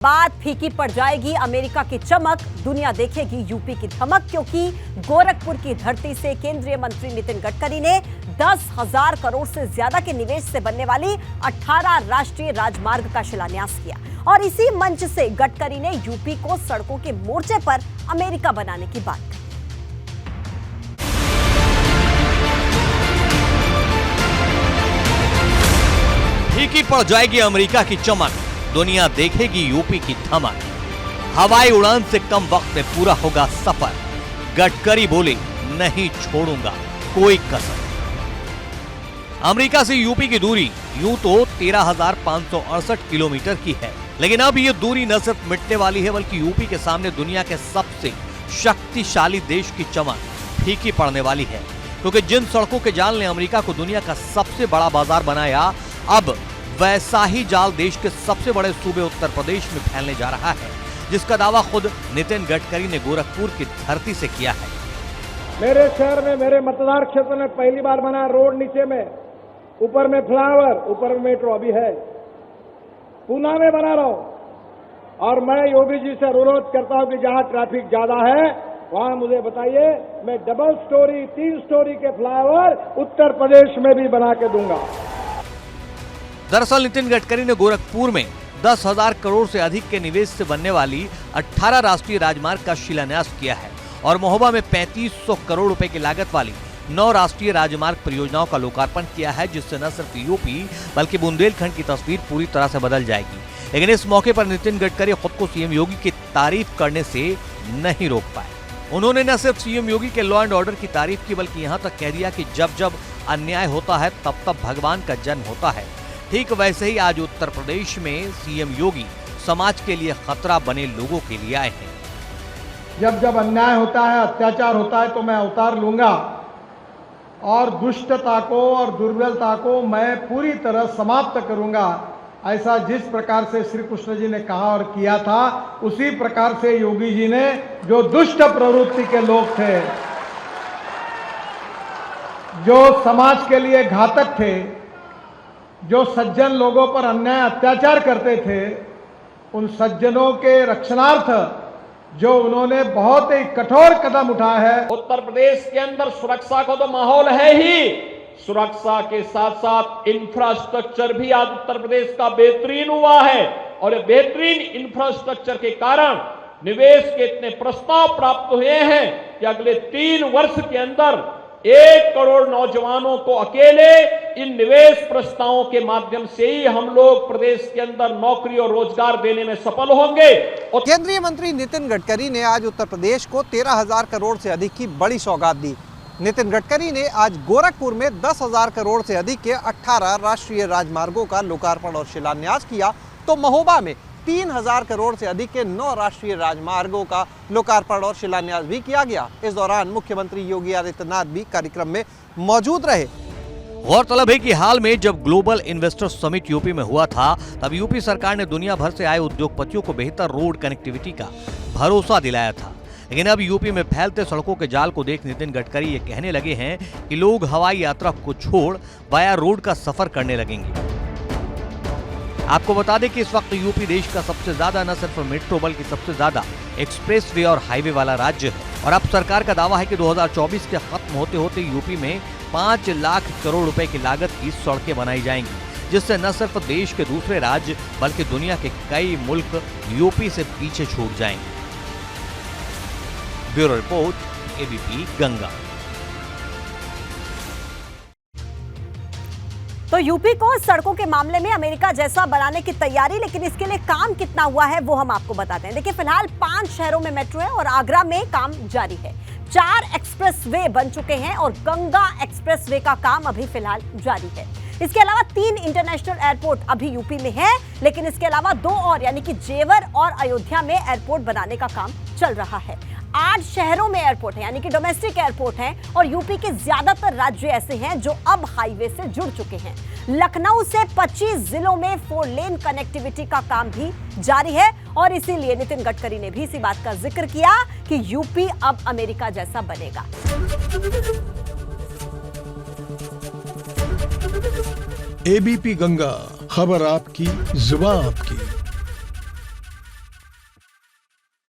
बात फीकी पड़ जाएगी अमेरिका की चमक, दुनिया देखेगी यूपी की धमक, क्योंकि गोरखपुर की धरती से केंद्रीय मंत्री नितिन गडकरी ने 10,000 करोड़ से ज्यादा के निवेश से बनने वाली 18 राष्ट्रीय राजमार्ग का शिलान्यास किया। और इसी मंच से गडकरी ने यूपी को सड़कों के मोर्चे पर अमेरिका बनाने की बात कही। फीकी पड़ जाएगी अमेरिका की चमक, दुनिया देखेगी यूपी की धमक। हवाई उड़ान से कम वक्त में पूरा होगा सफर, गडकरी बोले नहीं छोड़ूंगा कोई कसर। अमेरिका से यूपी की दूरी यूं तो 13,568 किलोमीटर की है, लेकिन अब ये दूरी न सिर्फ मिटने वाली है बल्कि यूपी के सामने दुनिया के सबसे शक्तिशाली देश की चमक फीकी पड़ने वाली है। क्योंकि जिन सड़कों के जाल ने अमेरिका को दुनिया का सबसे बड़ा बाजार बनाया, अब वैसा ही जाल देश के सबसे बड़े सूबे उत्तर प्रदेश में फैलने जा रहा है, जिसका दावा खुद नितिन गडकरी ने गोरखपुर की धरती से किया है। मेरे शहर में, मेरे मतदार क्षेत्र में पहली बार बना रोड, नीचे में, ऊपर में फ्लाईओवर, ऊपर में मेट्रो अभी है, पूना में बना रहा हूं। और मैं योगी जी से अनुरोध करता हूं कि जहां ट्रैफिक ज्यादा है वहां मुझे बताइए, मैं डबल स्टोरी, 3 स्टोरी के फ्लाईओवर उत्तर प्रदेश में भी बना के दूंगा। दरअसल नितिन गडकरी ने गोरखपुर में 10,000 करोड़ से अधिक के निवेश से बनने वाली 18 राष्ट्रीय राजमार्ग का शिलान्यास किया है और महोबा में 3500 करोड़ रुपए की लागत वाली 9 राष्ट्रीय राजमार्ग परियोजनाओं का लोकार्पण किया है, जिससे न सिर्फ यूपी बल्कि बुंदेलखंड की तस्वीर पूरी तरह से बदल जाएगी। लेकिन इस मौके पर नितिन गडकरी खुद को सीएम योगी की तारीफ करने से नहीं रोक पाए। उन्होंने न सिर्फ सीएम योगी के लॉ एंड ऑर्डर की तारीफ की, बल्कि यहाँ तक कह दिया कि जब जब अन्याय होता है तब तब भगवान का जन्म होता है। ठीक वैसे ही आज उत्तर प्रदेश में सीएम योगी समाज के लिए खतरा बने लोगों के लिए आए हैं। जब जब अन्याय होता है, अत्याचार होता है तो मैं अवतार लूंगा और दुष्टता को और दुर्बलता को मैं पूरी तरह समाप्त करूंगा। ऐसा जिस प्रकार से श्री कृष्ण जी ने कहा और किया था, उसी प्रकार से योगी जी ने, जो दुष्ट प्रवृत्ति के लोग थे, जो समाज के लिए घातक थे, जो सज्जन लोगों पर अन्याय अत्याचार करते थे, उन सज्जनों के रक्षणार्थ जो उन्होंने बहुत ही कठोर कदम उठाया है। उत्तर प्रदेश के अंदर सुरक्षा का तो माहौल है ही, सुरक्षा के साथ साथ इंफ्रास्ट्रक्चर भी आज उत्तर प्रदेश का बेहतरीन हुआ है। और ये बेहतरीन इंफ्रास्ट्रक्चर के कारण निवेश के इतने प्रस्ताव प्राप्त हुए हैं कि अगले 3 वर्ष के अंदर 1 करोड़ नौजवानों को अकेले इन निवेश प्रस्तावों के माध्यम से ही हम लोग प्रदेश के अंदर नौकरी और रोजगार देने में सफल होंगे। और केंद्रीय मंत्री नितिन गडकरी ने आज उत्तर प्रदेश को 13,000 करोड़ से अधिक की बड़ी सौगात दी। नितिन गडकरी ने आज गोरखपुर में 10,000 करोड़ से अधिक के 18 राष्ट्रीय राजमार्गों का लोकार्पण और शिलान्यास किया, तो महोबा में 3,000 करोड़ से अधिक के 9 राष्ट्रीय राजमार्गों का लोकार्पण और शिलान्यास भी किया गया। इस दौरान मुख्यमंत्री योगी आदित्यनाथ भी कार्यक्रम में मौजूद रहे। गौरतलब है कि हाल में जब ग्लोबल इन्वेस्टर समिट यूपी में हुआ था, तब यूपी सरकार ने दुनिया भर से आए उद्योगपतियों को बेहतर रोड कनेक्टिविटी का भरोसा दिलाया था। लेकिन अब यूपी में फैलते सड़कों के जाल को देख नितिन गडकरी ये कहने लगे हैं कि लोग हवाई यात्रा को छोड़ वाया रोड का सफर करने लगेंगे। आपको बता दें कि इस वक्त यूपी देश का सबसे ज्यादा न सिर्फ मेट्रो बल्कि सबसे ज्यादा एक्सप्रेसवे और हाईवे वाला राज्य है। और अब सरकार का दावा है कि 2024 के खत्म होते होते यूपी में 5 लाख करोड़ रुपए की लागत की सड़कें बनाई जाएंगी, जिससे न सिर्फ देश के दूसरे राज्य बल्कि दुनिया के कई मुल्क यूपी से पीछे छूट जाएंगे। Bureau report, ABP Ganga. तो यूपी को सड़कों के मामले में अमेरिका जैसा बनाने की तैयारी, लेकिन इसके लिए काम कितना हुआ है वो हम आपको बताते हैं। देखिए, फिलहाल 5 शहरों में मेट्रो है और आगरा में काम जारी है। 4 एक्सप्रेसवे बन चुके हैं और गंगा एक्सप्रेसवे का काम अभी फिलहाल जारी है। इसके अलावा 3 इंटरनेशनल एयरपोर्ट अभी यूपी में है, लेकिन इसके अलावा 2 और यानी कि जेवर और अयोध्या में एयरपोर्ट बनाने का काम चल रहा है। 8 शहरों में एयरपोर्ट है यानी कि डोमेस्टिक एयरपोर्ट हैं और यूपी के ज्यादातर राज्य ऐसे हैं जो अब हाईवे से जुड़ चुके हैं। लखनऊ से 25 जिलों में 4 लेन कनेक्टिविटी का काम भी जारी है और इसीलिए नितिन गडकरी ने भी इसी बात का जिक्र किया कि यूपी अब अमेरिका जैसा बनेगा। एबीपी गंगा, खबर आपकी, जुबान आपकी।